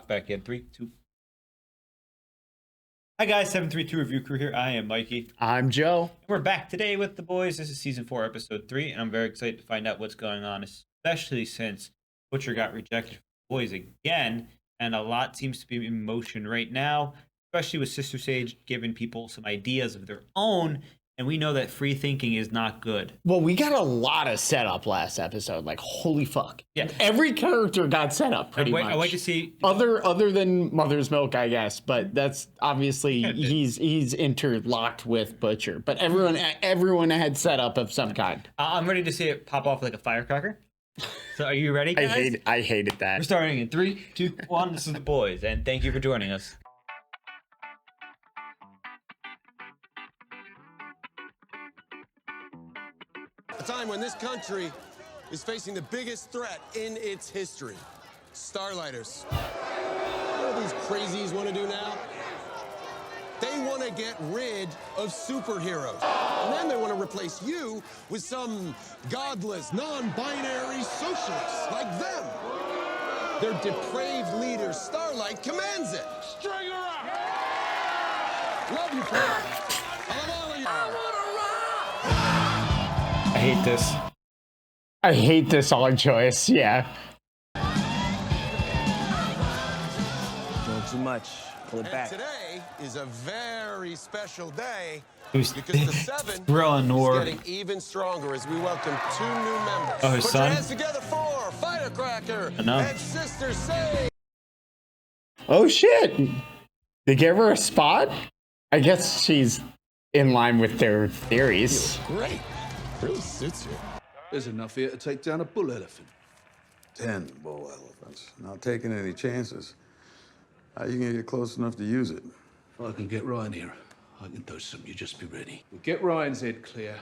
Back in 3, 2. Hi guys, 732 Review Crew here. I am Mikey. I'm Joe. We're back today with the boys. This is season 4, episode 3, and I'm very excited to find out what's going on, especially since Butcher got rejected from the boys again, and a lot seems to be in motion right now, especially with Sister Sage giving people some ideas of their own. And we know that free thinking is not good. Well, we got a lot of setup last episode. Like, holy fuck. Yeah. Every character got set up pretty much. I wait to see. Other than Mother's Milk, I guess. But that's obviously he's interlocked with Butcher. But everyone had setup of some kind. I'm ready to see it pop off like a firecracker. So are you ready, guys? I hated that. We're starting in 3, 2, 1. This is the boys, and thank you for joining us. A time when this country is facing the biggest threat in its history. Starlighters. What do these crazies want to do now? They want to get rid of superheroes. And then they want to replace you with some godless, non-binary socialists like them. Their depraved leader, Starlight, commands it. String her up! Love you, friends. I love all of you. I hate this. I hate this song choice, yeah. Doing too much. Pull it And back. today is a very special day Who's because the 7 throwing is Nor? getting even stronger as we welcome 2 new members. Oh, his Put son? your hands together for Firecracker and Sister Sage. Oh, shit. They gave her a spot? I guess she's in line with their theories. Great. Really suits you. There's enough here to take down a bull elephant. 10 bull elephants. Not taking any chances. How you gonna get close enough to use it? If I can get Ryan here, I can do something. You just be ready. We'll get Ryan's head clear,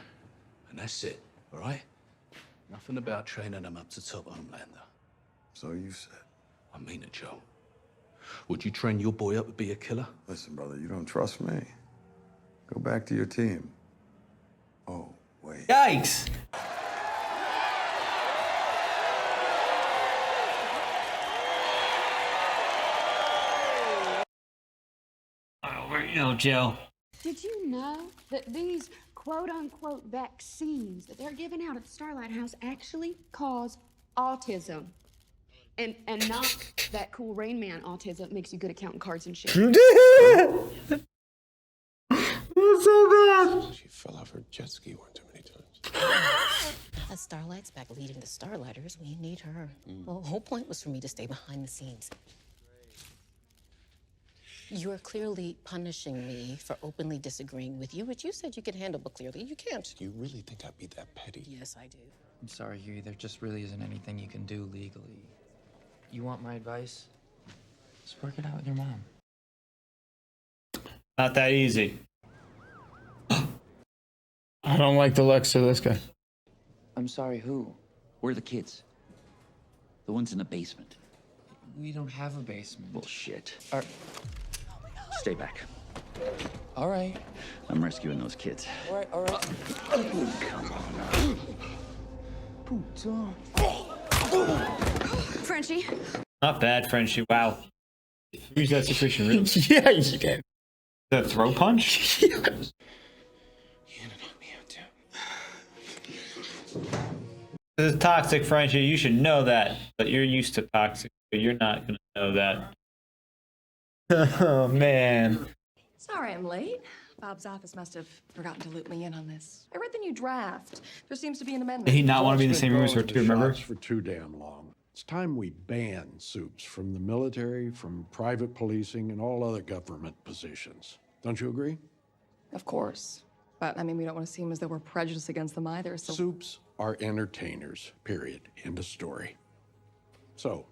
and that's it, all right? Nothing about training him up to top Homelander. So you said. I mean it, Joe. Would you train your boy up to be a killer? Listen, brother, you don't trust me. Go back to your team. Oh, wait. Yikes! Joe. Did you know that these quote-unquote vaccines that they're giving out at the Starlight House actually cause autism? And not that cool Rain Man autism that makes you good at counting cards and shit. That's so bad. She fell off her jet ski one too many times. As Starlight's back leading the Starlighters, we need her. The whole point was for me to stay behind the scenes. You are clearly punishing me for openly disagreeing with you, which you said you could handle, but clearly you can't. You really think I'd be that petty? Yes, I do. I'm sorry, Huey. There just really isn't anything you can do legally. You want my advice? Just work it out with your mom. Not that easy. I don't like the looks of this guy. I'm sorry, who? Where are the kids? The ones in the basement. We don't have a basement. Bullshit. Stay back. All right. I'm rescuing those kids. All right, all right. Come on now. Frenchie. Not bad, Frenchie. Wow. Who's that situation really? Yeah, you did. That throw punch? This is toxic, Frenchie. You should know that. But you're used to toxic, but you're not going to know that. Oh, man. Sorry I'm late. Bob's office must have forgotten to loop me in on this. I read the new draft. There seems to be an amendment. Did he not want to be in the same room as her, too, remember? For too damn long. It's time we ban soups from the military, from private policing, and all other government positions. Don't you agree? Of course. But, I mean, we don't want to seem as though we're prejudiced against them either, so... Soups are entertainers, period. End of story. So,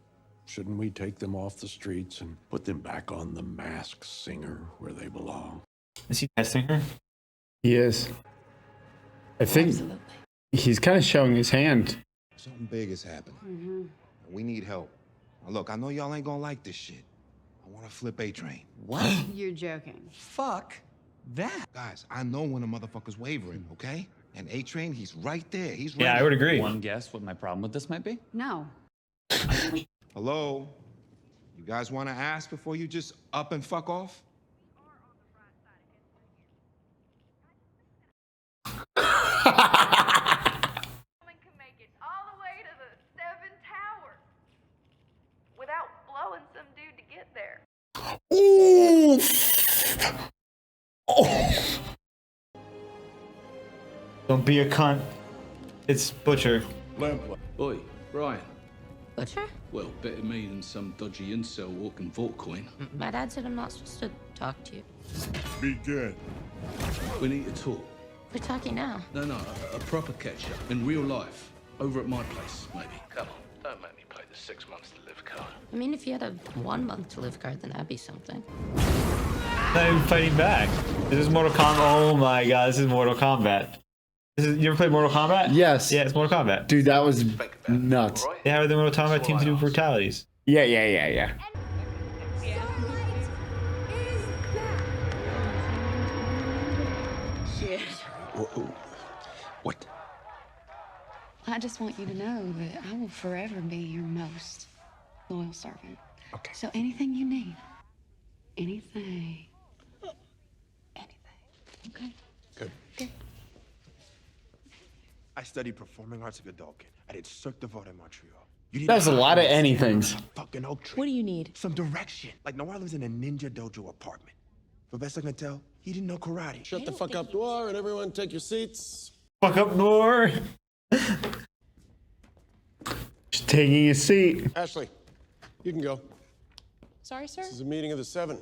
shouldn't we take them off the streets and put them back on the Masked Singer where they belong? Is he testing her? He is. I think Absolutely. he's kind of showing his hand. Something big has happened. We need help. Now, look, I know y'all ain't gonna like this shit. I want to flip A-Train. What? You're joking. Fuck that. Guys, I know when a motherfucker's wavering, okay? And A-Train, he's right there. He's ready. Yeah, I would agree. One guess what my problem with this might be? No. Hello? You guys want to ask before you just up and fuck off? Can make it all the way to the 7 Towers without blowing some dude to get there. Ooh. Oh. Don't be a cunt. It's Butcher. Oi, Ryan. Butcher? Well, better me than some dodgy incel walking Vaught coin. My dad said I'm not supposed to talk to you. Begin. We need to talk. We're talking now. No, a proper catch-up. In real life. Over at my place, maybe. Come on, don't make me play the 6 months to live card. I mean, if you had a 1 month to live card, then that'd be something. Not even fighting back. This is Mortal Kombat. Oh my god, this is Mortal Kombat. You ever played Mortal Kombat? Yes. Yeah, it's Mortal Kombat. Dude, that was nuts. They have the Mortal Kombat team to do brutalities. Yeah. Shit. What? I just want you to know that I will forever be your most loyal servant. Okay. So anything you need, anything. Okay? Good. I studied performing arts at Godolphin. I did Cirque du Vaught in Montreal. That's a lot of anythings. Fucking oak tree. What do you need? Some direction. Like Noir lives in a ninja dojo apartment. For best I can tell, he didn't know karate. Shut the fuck up, Noir, and everyone take your seats. Fuck up, Noir. Just taking a seat. Ashley, you can go. Sorry, sir? This is a meeting of the 7.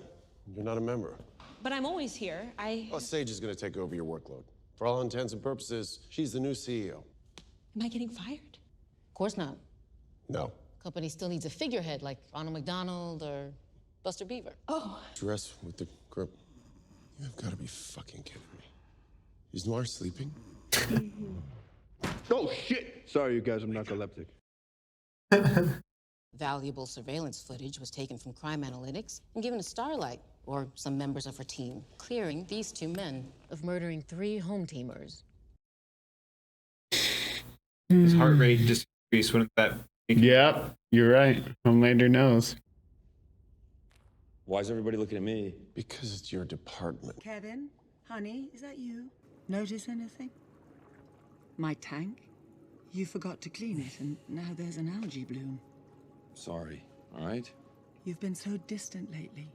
You're not a member. But I'm always here. Well, Sage is going to take over your workload. For all intents and purposes, she's the new CEO. Am I getting fired? Of course not. No. Company still needs a figurehead like Ronald McDonald or Buster Beaver. Oh. Dress with the group. You've got to be fucking kidding me. Is Noir sleeping? Oh, shit! Sorry, you guys, I'm narcoleptic. Valuable surveillance footage was taken from crime analytics and given to Starlight, or some members of her team, clearing these 2 men of murdering 3 home teamers. His heart rate just increased when that. Yep, you're right. Homelander knows. Why is everybody looking at me? Because it's your department. Kevin, honey, is that you? Notice anything? My tank? You forgot to clean it, and now there's an algae bloom. Sorry, all right? You've been so distant lately,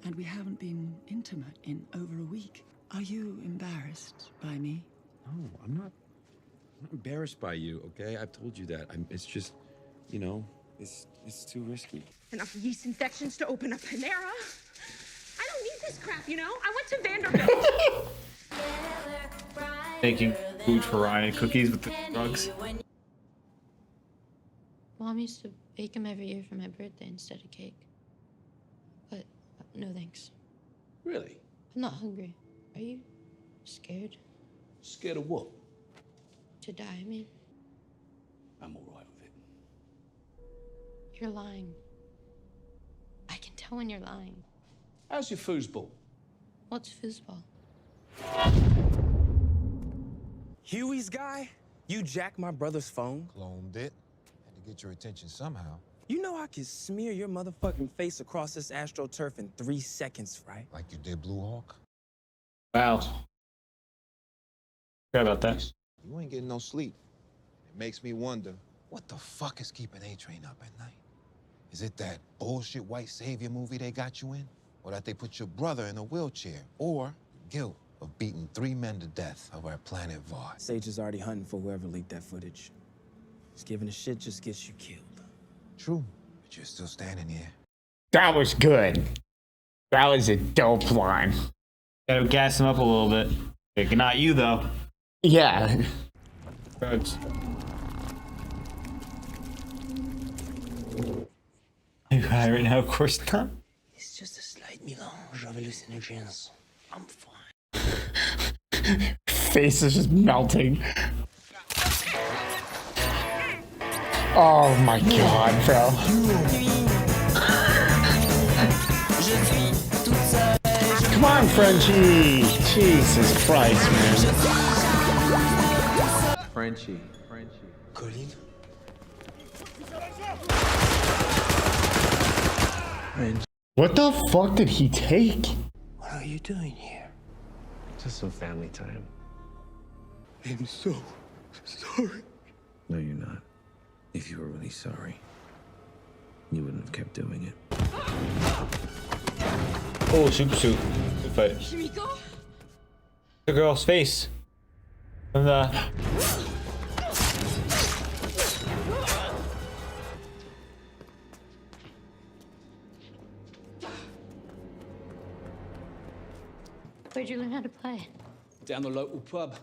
and we haven't been intimate in over a week. Are you embarrassed by me? No, I'm not embarrassed by you, okay? I've told you that. It's just, you know, it's too risky. Enough yeast infections to open a Panera. I don't need this crap, you know? I went to Vanderbilt. Making food for Ryan and cookies with the drugs. Mom used to bake them every year for my birthday instead of cake. But no thanks. Really? I'm not hungry. Are you scared? Scared of what? To die, I mean. I'm all right with it. You're lying. I can tell when you're lying. How's your foosball? What's foosball? Huey's guy? You jacked my brother's phone? Cloned it. Had to get your attention somehow. You know I could smear your motherfucking face across this AstroTurf in 3 seconds, right? Like you did Blue Hawk. Wow. Forgot about that. You ain't getting no sleep. It makes me wonder, what the fuck is keeping A-Train up at night? Is it that bullshit white savior movie they got you in? Or that they put your brother in a wheelchair? Or guilt of beating 3 men to death over at Planet Vaught? Sage is already hunting for whoever leaked that footage. Just giving a shit just gets you killed. True, but you're still standing here. That was good. That was a dope line. Gotta gas him up a little bit. Like, not you, though. Yeah. Drugs. Are you high right now? Of course not. It's just a slight melange of hallucinogens. I'm fine. Face is just melting. Oh my god, bro. Come on, Frenchie. Jesus Christ, man. Frenchie. Colleen? What the fuck did he take? What are you doing here? Just some family time. I'm so sorry. No, you're not. If you were really sorry, you wouldn't have kept doing it. Oh, super suit. Good fight. Shimiko? The girl's face. From the... Where'd you learn how to play? Down the local pub.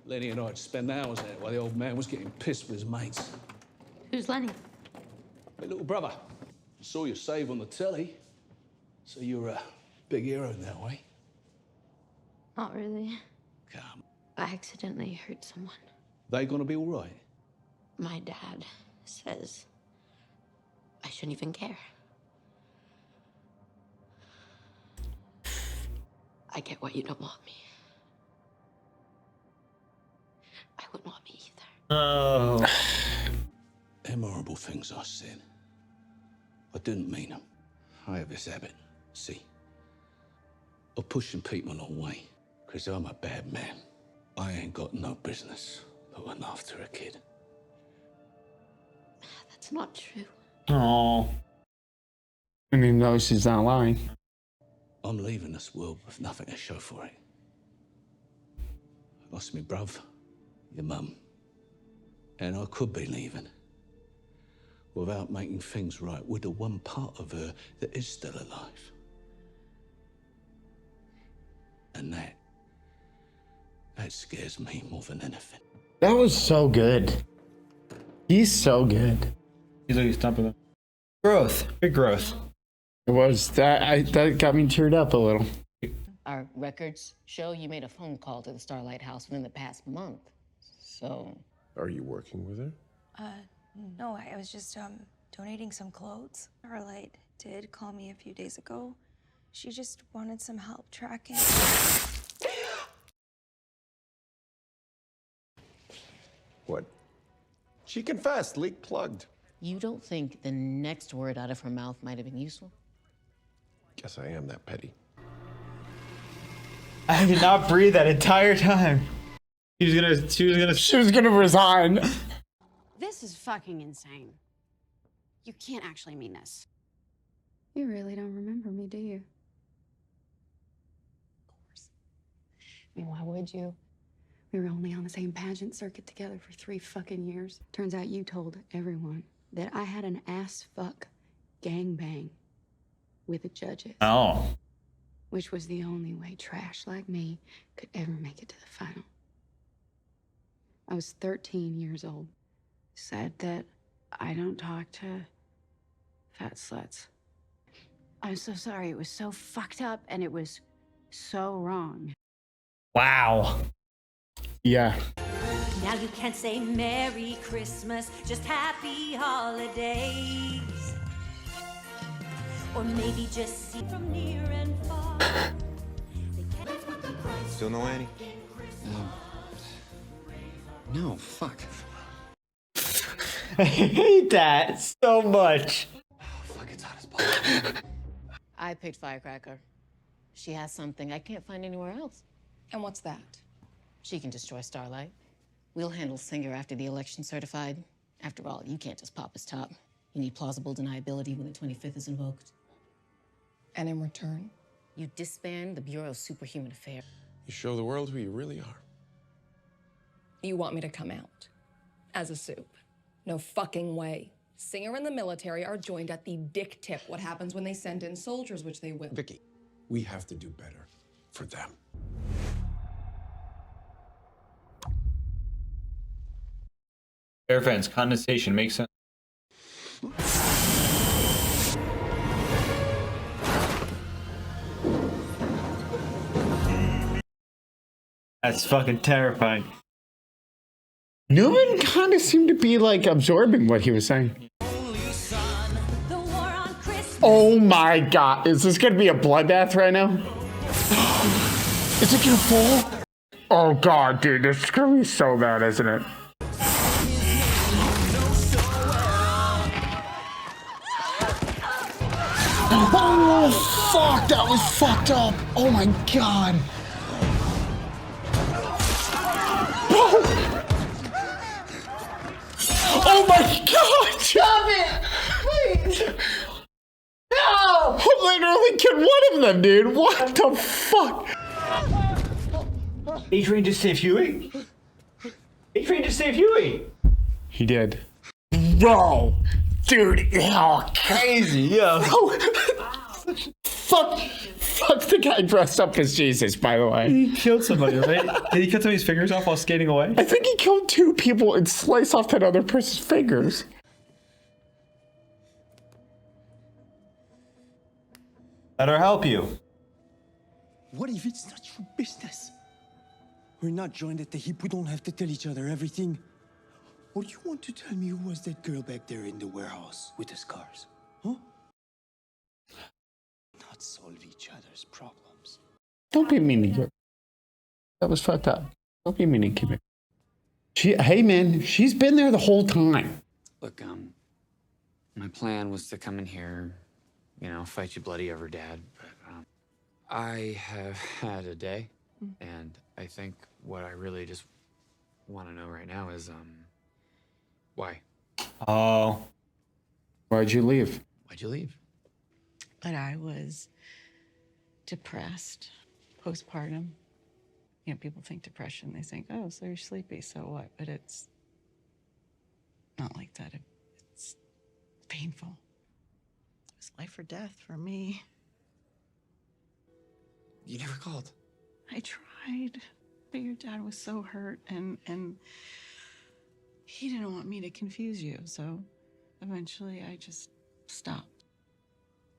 Lenny and I'd spend hours there while the old man was getting pissed with his mates. Who's Lenny? Hey, little brother, saw your save on the telly. So you're a big hero in that way. Not really. Come. I accidentally hurt someone. They gonna be all right? My dad says I shouldn't even care. I get why you don't want me. I wouldn't want me either. Oh. Them horrible things I said. I didn't mean them. I have this habit, see, of pushing people away, because I'm a bad man. I ain't got no business looking after a kid. That's not true. Oh. I mean, no, she's not lying. I'm leaving this world with nothing to show for it. I lost me bruv, your mum, and I could be leaving without making things right with the one part of her that is still alive. And that scares me more than anything. That was so good. He's so good. He's like he's thumping them. Growth. Big growth. It was that that got me teared up a little. Our records show you made a phone call to the Starlight House within the past month. So... Are you working with her? No, I was just, donating some clothes. Starlight did call me a few days ago. She just wanted some help tracking. What? She confessed, leak plugged. You don't think the next word out of her mouth might have been useful? Guess I am that petty. I did not breathe that entire time. She was gonna resign. This is fucking insane. You can't actually mean this. You really don't remember me, do you? I mean, why would you? We were only on the same pageant circuit together for 3 fucking years. Turns out you told everyone that I had an ass fuck gangbang with the judges. Oh. Which was the only way trash like me could ever make it to the final. I was 13 years old. Said that I don't talk to fat sluts. I'm so sorry. It was so fucked up and it was so wrong. Wow. Yeah. Now you can't say Merry Christmas, just Happy Holidays. Or maybe just see from near and far. Still no Annie? No, fuck. I hate that so much. Fuck, it's hot as balls. I picked Firecracker. She has something I can't find anywhere else. And what's that? She can destroy Starlight. We'll handle Singer after the election's certified. After all, you can't just pop his top. You need plausible deniability when the 25th is invoked. And in return? You disband the Bureau of Superhuman Affairs. You show the world who you really are. You want me to come out as a soup? No fucking way. Singer and the military are joined at the dick tip. What happens when they send in soldiers, which they will? Vicky, we have to do better for them. Air fence, condensation makes sense. That's fucking terrifying. Newman kind of seemed to be like absorbing what he was saying. Oh my god, is this gonna be a bloodbath right now? Is it gonna fall? Oh god, dude, this is gonna be so bad, isn't it? Oh, fuck, that was fucked up. Oh my god. Oh my god! Stop it! Please! No! Homelander only killed one of them, dude. What the fuck? Adrian just saved Huey? Adrian just saved Huey! He did. Bro! Dude, oh, crazy, yo. Fuck the guy dressed up as Jesus, by the way. He killed somebody, right? Did he cut somebody's fingers off while skating away? I think he killed 2 people and sliced off that other person's fingers. Let her help you. What if it's not your business? We're not joined at the hip. We don't have to tell each other everything. Or do you want to tell me who was that girl back there in the warehouse with the scars? Huh? Not solve each other's problems. Don't be mean to you. That was fucked up. Don't be mean to Kimmy. Hey man, she's been there the whole time. Look, my plan was to come in here, you know, fight you bloody over Dad, but I have had a day, and I think what I really just want to know right now is, why? Oh. Why'd you leave? Why'd you leave? But I was depressed, postpartum. You know, people think depression, they think, oh, so you're sleepy, so what? But it's not like that. It's painful. It was life or death for me. You never called. I tried, but your dad was so hurt, and he didn't want me to confuse you, so eventually I just stopped.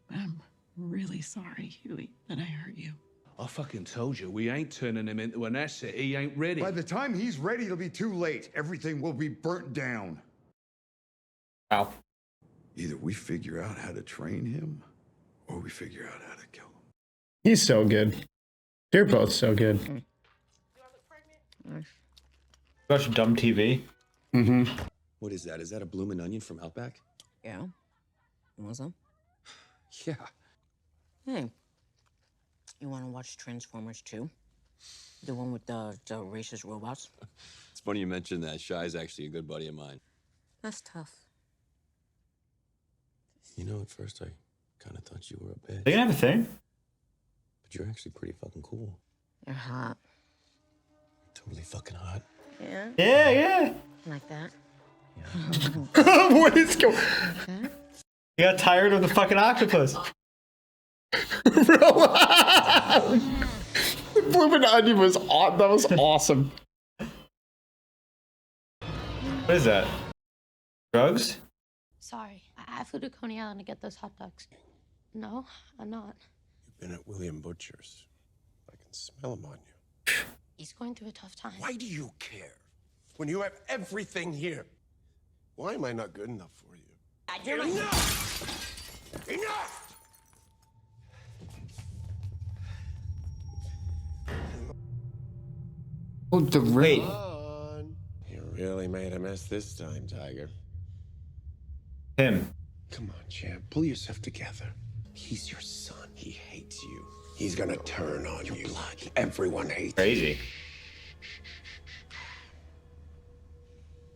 I'm really sorry, Huey, that I hurt you. I fucking told you, we ain't turning him into an asset. He ain't ready. By the time he's ready, it'll be too late. Everything will be burnt down. Wow. Either we figure out how to train him, or we figure out how to kill him. He's so good. They're both so good. Watch dumb TV. Mm-hmm. What is that? Is that a bloomin' onion from Outback? Yeah. You want some? Yeah. Hey. You want to watch Transformers 2? The one with the racist robots? It's funny you mentioned that. Shy's actually a good buddy of mine. That's tough. You know, at first I kind of thought you were a bitch. They can have a thing. But you're actually pretty fucking cool. You're hot. Totally fucking hot. Yeah? Yeah, yeah. Like that? What is going on? He got tired of the fucking octopus. Blooming onion was that was awesome. What is that? Drugs? Sorry, I flew to Coney Island to get those hot dogs. No, I'm not. You've been at William Butcher's. I can smell him on you. He's going through a tough time. Why do you care? When you have everything here. Why am I not good enough for you? Enough! Enough! Oh, the rate. You really made a mess this time, Tiger. Him. Come on, champ. Pull yourself together. He's your son. He hates you. He's gonna turn on you. Blood. Everyone hates Crazy. you.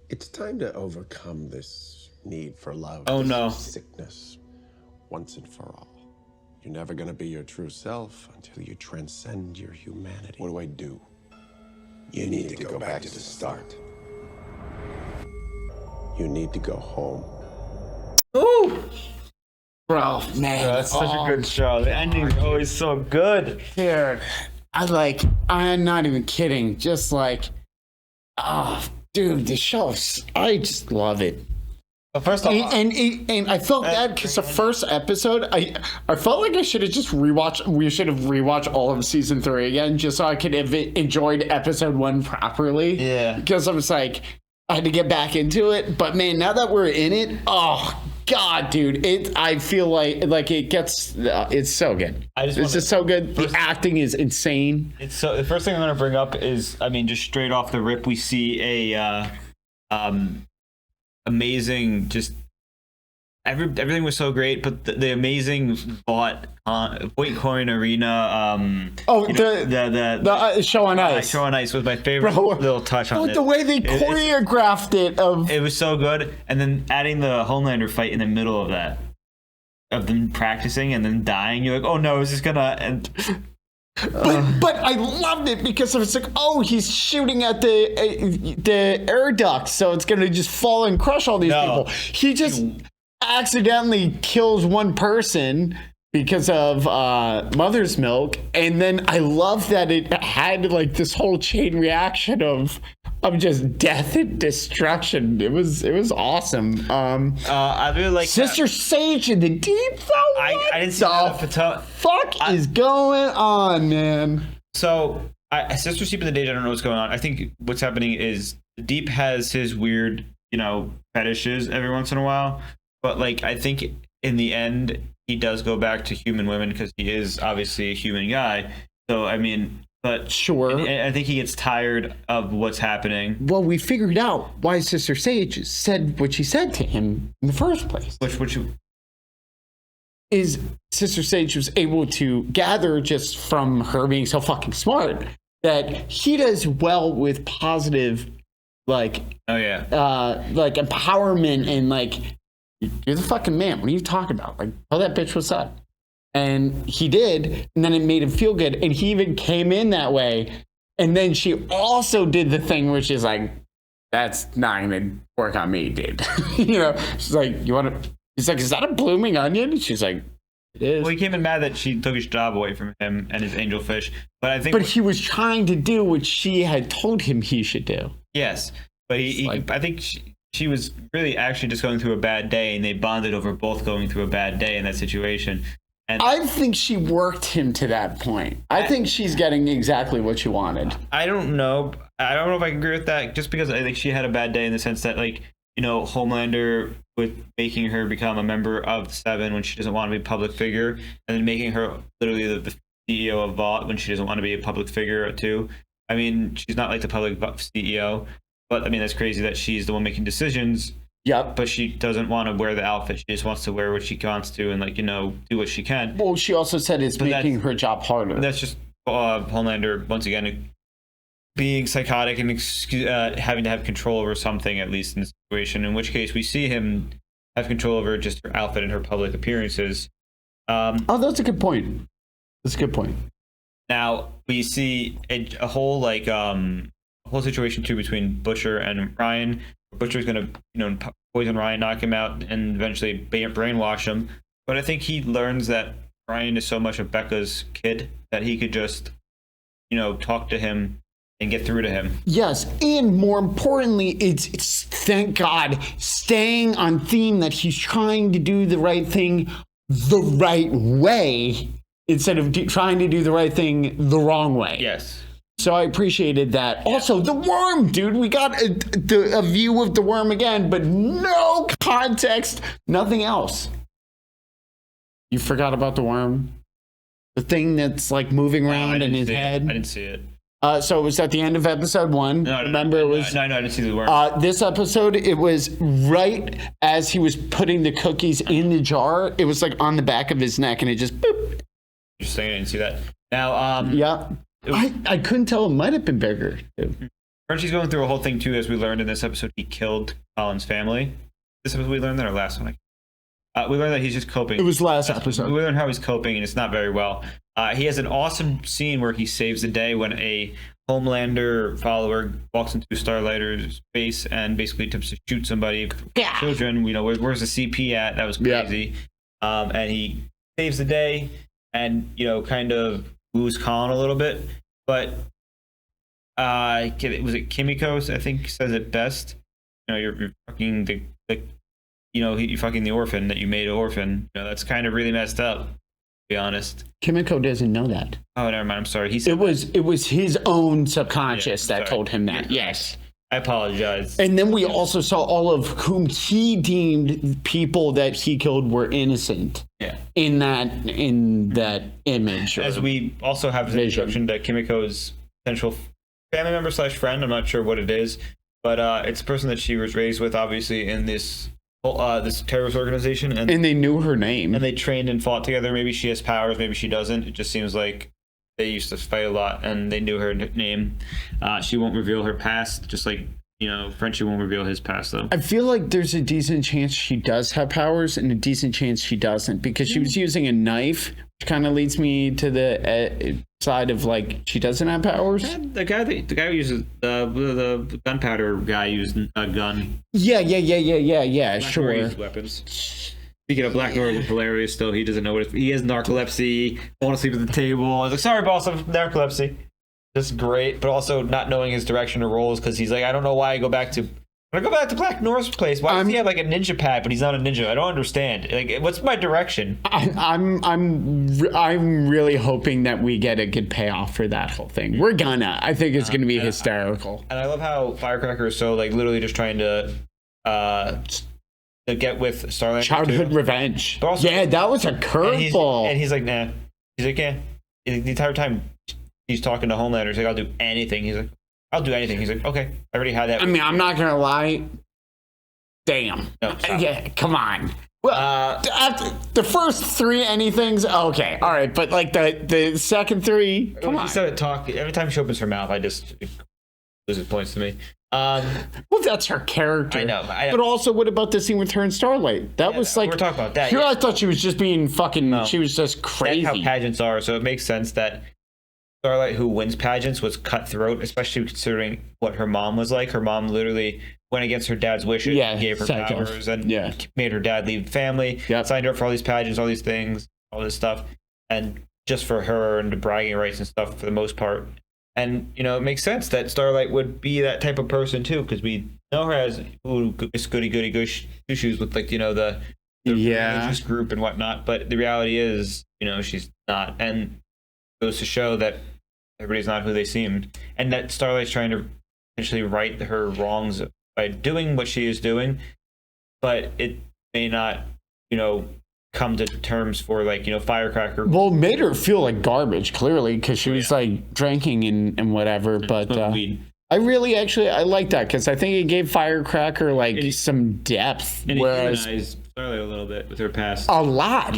It's time to overcome this need for love. Oh, this no. Sickness. Once and for all. You're never gonna be your true self until you transcend your humanity. What do? You need to go back to the start. You need to go home. Ooh! Bro, man. That's such a good show. The ending's always so good. Dude, I'm not even kidding. Just like, dude, the show, I just love it. Well, first off, and I felt bad because the first episode, I felt like I should have just rewatched. We should have rewatched all of season 3 again, just so I could have enjoyed episode 1 properly. Yeah. Because I was like, I had to get back into it. But man, now that we're in it, oh god, dude, I feel like it gets. It's so good. It's just so good. The acting is insane. It's so. The first thing I'm gonna bring up is, I mean, just straight off the rip, we see a amazing just everything was so great, but the amazing Vaught Coin Arena. The show on ice. Show on ice was my favorite little touch on it. The way they choreographed it was so good, and then adding the Homelander fight in the middle of that, of them practicing and then dying. You're like, oh no, is this gonna end? But I loved it because it was like, oh, he's shooting at the air ducts, so it's gonna just fall and crush all these people. He just accidentally kills one person because of mother's milk, and then I love that it had like this whole chain reaction of just death and destruction. It was awesome. I really like Sister Sage in the deep though. I didn't see that. Fuck is going on, man? So Sister Sleep in the Day, I don't know what's going on. I think what's happening is Deep has his weird, fetishes every once in a while, but like I think in the end he does go back to human women because he is obviously a human guy. So I mean. But sure, I think he gets tired of what's happening. Well, we figured out why Sister Sage said what she said to him in the first place. Which is Sister Sage was able to gather just from her being so fucking smart that he does well with positive, like empowerment and like you're the fucking man. What are you talking about? Like, tell that bitch what's up. And he did, and then it made him feel good. And he even came in that way. And then she also did the thing where she's like, that's not going to work on me, dude. She's like, he's like, is that a blooming onion? And she's like, it is. Well, he came in mad that she took his job away from him and his angelfish. But he was trying to do what she had told him he should do. Yes. But I think she was really actually just going through a bad day, and they bonded over both going through a bad day in that situation. And I think she worked him to that point. I think she's getting exactly what she wanted. I don't know. I don't know if I can agree with that, just because I think she had a bad day in the sense that, like, Homelander with making her become a member of the Seven when she doesn't want to be a public figure, and then making her literally the CEO of Vaught when she doesn't want to be a public figure too. I mean, she's not like the public CEO, but I mean, that's crazy that she's the one making decisions. Yep. But she doesn't want to wear the outfit. She just wants to wear what she wants to and, like, do what she can. Well, she also said it's making her job harder. That's just Homelander, once again, being psychotic and having to have control over something, at least in the situation, in which case we see him have control over just her outfit and her public appearances. That's a good point. Now, we see a whole situation, too, between Butcher and Ryan. Butcher's gonna, poison Ryan, knock him out, and eventually brainwash him. But I think he learns that Ryan is so much of Becca's kid that he could just, talk to him and get through to him. Yes, and more importantly, it's thank God staying on theme that he's trying to do the right thing the right way instead of trying to do the right thing the wrong way. Yes. So I appreciated that. Yeah. Also, the worm, dude. We got a view of the worm again, but no context, nothing else. You forgot about the worm? The thing that's like moving around in his head? I didn't see it. So it was at the end of episode 1. No, remember, it was. No, I didn't see the worm. This episode, it was right as he was putting the cookies in the jar. It was like on the back of his neck, and it just boop. You're saying I didn't see that. Now, yeah. I couldn't tell. It might have been bigger. Archie's going through a whole thing too, as we learned in this episode. He killed Colin's family. This episode we learned that, or last one? We learned that he's just coping. It was last episode. We learned how he's coping, and it's not very well. He has an awesome scene where he saves the day when a Homelander follower walks into Starlighter's face and basically attempts to shoot somebody. Yeah. Children, where's the CP at? That was crazy. Yeah. And he saves the day, and kind of woos Colin a little bit, but was it Kimiko? I think says it best. You're fucking you're fucking the orphan that you made an orphan. That's kind of really messed up, to be honest. Kimiko doesn't know that. Oh, never mind. I'm sorry. He said it was his own subconscious that told him that. Yes. I apologize. And then we also saw all of whom he deemed people that he killed were innocent. Yeah. In that image. As we also have the introduction to Kimiko's potential family member / friend. I'm not sure what it is, but it's a person that she was raised with, obviously, in this this terrorist organization, and they knew her name, and they trained and fought together. Maybe she has powers, maybe she doesn't. It just seems like they used to fight a lot, and they knew her name. She won't reveal her past, just like Frenchie won't reveal his past, though. I feel like there's a decent chance she does have powers, and a decent chance she doesn't, because she was using a knife, which kind of leads me to the side of like she doesn't have powers. The guy who uses the gunpowder guy used a gun. Yeah. Black Sure. Noir uses weapons. Speaking of Black Noir, is hilarious. Still, he doesn't know what he has narcolepsy. I want to sleep at the table. I was like, sorry, boss, I have narcolepsy. Just great, but also not knowing his direction or roles, because he's like, I don't know why I go back to Black Noir's place. Why does he have like a ninja pad, but he's not a ninja? I don't understand. Like, what's my direction? I'm really hoping that we get a good payoff for that whole thing. We're gonna. I think it's gonna be hysterical. And I love how Firecracker is so like literally just trying to get with Starlight. Childhood revenge. Also, yeah, that was a curveball. And he's like, nah. He's like, yeah. The entire time he's talking to Homelander, he's like, I'll do anything. He's like, I'll do anything. He's like, okay, I already had that. I mean, I'm not gonna lie. Damn. No, yeah, come on. Well, the first 3 anythings, okay, all right, but like the second 3, come on. He started talking. Every time she opens her mouth, it loses points to me. Well, that's her character. I know. But also, what about the scene with her and Starlight? That was like, we're talking about that. Here, I thought she was just being fucking. She was just crazy. That's how pageants are. So it makes sense that Starlight, who wins pageants, was cutthroat, especially considering what her mom was like. Her mom literally went against her dad's wishes, gave her powers, and made her dad leave the family, signed her up for all these pageants, all these things, all this stuff, and just for her and the bragging rights and stuff for the most part. And, it makes sense that Starlight would be that type of person, too, because we know her as this goody two-shoes with, like, the religious group and whatnot. But the reality is, she's not. And it goes to show that everybody's not who they seemed. And that Starlight's trying to essentially right her wrongs by doing what she is doing. But it may not, come to terms for, like, Firecracker. Well, it made her feel like garbage, clearly, because she was like drinking and whatever. But I really I like that, because I think it gave Firecracker like some depth. And whereas it humanized Starlight a little bit with her past. A lot.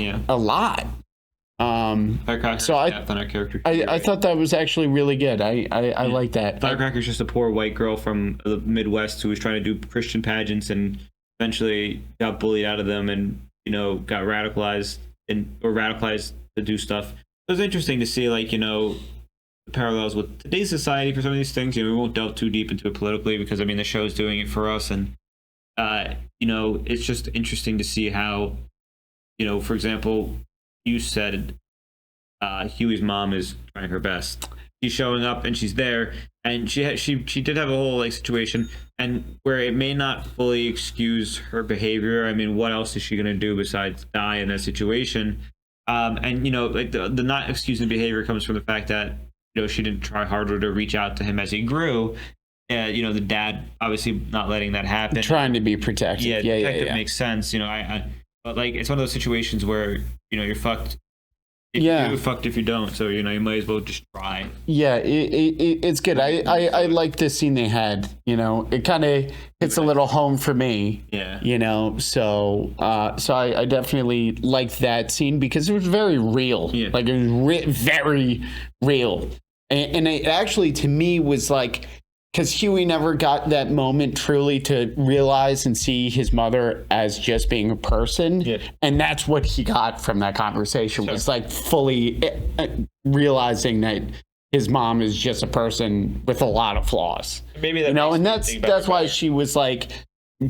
Firecracker so on our character. I thought that was actually really good. I like that. Firecracker's just a poor white girl from the Midwest who was trying to do Christian pageants and eventually got bullied out of them and got radicalized to do stuff. It was interesting to see, like, the parallels with today's society for some of these things. We won't delve too deep into it politically because, I mean, the show's doing it for us. And, it's just interesting to see how, for example, you said Huey's mom is trying her best. She's showing up and she's there, and she did have a whole like situation, and where it may not fully excuse her behavior. I mean, what else is she gonna do besides die in that situation? And like the not excusing behavior comes from the fact that she didn't try harder to reach out to him as he grew. The dad obviously not letting that happen, trying to be protective. Yeah. Makes sense. But like it's one of those situations where you're fucked. You're fucked if you don't. So you might as well just try. Yeah, it's good. I like this scene they had. It kind of hits a little home for me. Yeah. So I definitely liked that scene because it was very real. Yeah. Like it was very real, and it actually to me was like. Because Huey never got that moment truly to realize and see his mother as just being a person. Yeah. And that's what he got from that conversation was like fully realizing that his mom is just a person with a lot of flaws. Maybe that and that's why she was like,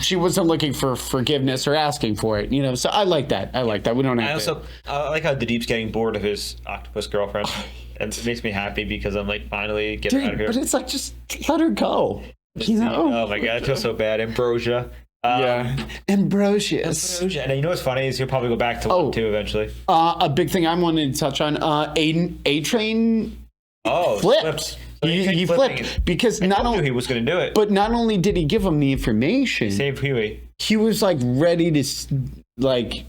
she wasn't looking for forgiveness or asking for it, so I like that. We don't have I like how the Deep's getting bored of his octopus girlfriend. And it makes me happy because I'm like, finally, get her out of here. But it's like, just let her go. Oh my God, I feel so bad. Ambrosia. Ambrosius. And what's funny is he'll probably go back to one too eventually. A big thing I wanted to touch on, A-Train flipped. So he flipped because not only he was going to do it, but not only did he give him the information, he saved Huey. He was like ready to like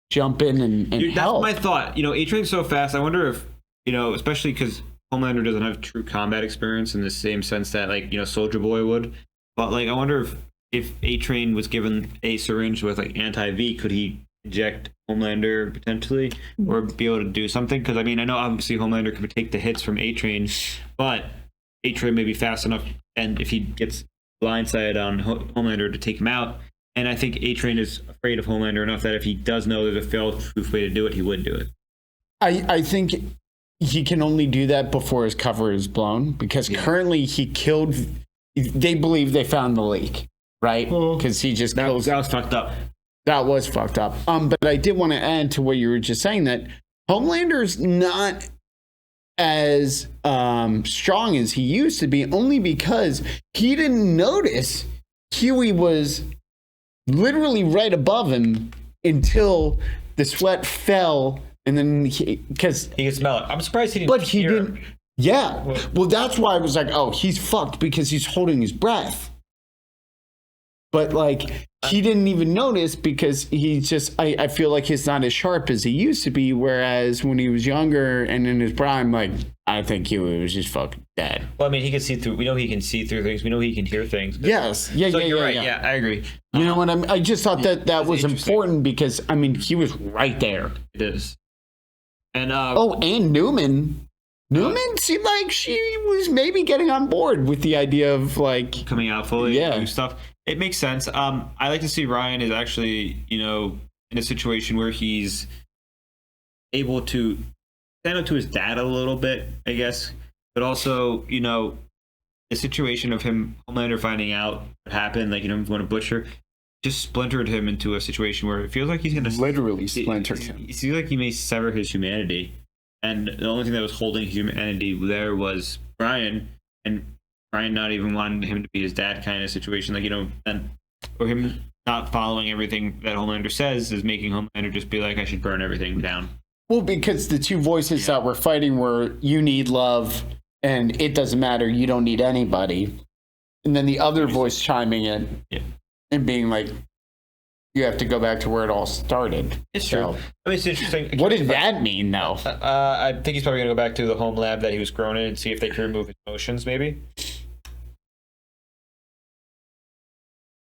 jump in and help. That's my thought. A-Train's so fast. I wonder if especially because Homelander doesn't have true combat experience in the same sense that like Soldier Boy would. But like I wonder if if A-Train was given a syringe with like anti-V, could he inject Homelander potentially, or be able to do something? Because I mean, I know obviously Homelander could take the hits from A-Train, but A-Train may be fast enough, and if he gets blindsided on Homelander, to take him out. And I think A-Train is afraid of Homelander enough that if he does know there's a fail-proof way to do it, he would do it. I think he can only do that before his cover is blown, because currently he killed. They believe they found the leak, right? Because he just kills. That was fucked up. That was fucked up. But I did want to add to what you were just saying, that Homelander's not as strong as he used to be, only because he didn't notice Huey was literally right above him until the sweat fell, and then because he could smell it. I'm surprised he didn't. But he didn't. Yeah. Well, that's why I was like, oh, he's fucked because he's holding his breath. But like, he didn't even notice because he's just, I feel like he's not as sharp as he used to be. Whereas when he was younger and in his prime, like, I think he was just fucking dead. Well, I mean, he can see through, we know he can see through things. We know he can hear things. Yes. Yeah, so yeah, you're yeah, right. yeah. Yeah, I agree. You know what I mean? I just thought that was important because, I mean, he was right there. It is. And, and Newman seemed like she was maybe getting on board with the idea of like coming out fully, yeah, doing stuff. It makes sense. I like to see Ryan is actually, you know, in a situation where he's able to stand up to his dad a little bit, I guess, but also, you know, the situation of him, Homelander, finding out what happened, like, you know, going to Butcher, just splintered him into a situation where it feels like he's going to literally splinter him. It feels like he may sever his humanity. And the only thing that was holding humanity there was Brian, and Brian not even wanting him to be his dad kind of situation. Like, you know, and or him not following everything that Homelander says is making Homelander just be like, I should burn everything down. Well, because the two voices that were fighting were, you need love and it doesn't matter, you don't need anybody. And then the other voice chiming in and being like, you have to go back to where it all started. It's true. I mean, it's interesting. What does that mean, though? I think he's probably going to go back to the home lab that he was grown in and see if they can remove his emotions, maybe.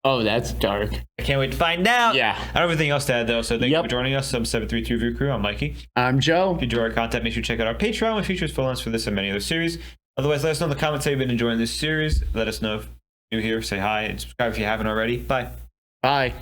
Oh, that's dark. I can't wait to find out. Yeah. I don't have anything else to add, though, so thank you for joining us. I'm 732 View Crew. I'm Mikey. I'm Joe. If you enjoy our content, make sure to check out our Patreon, which features full links for this and many other series. Otherwise, let us know in the comments how you've been enjoying this series. Let us know if you're new here. Say hi and subscribe if you haven't already. Bye. Bye.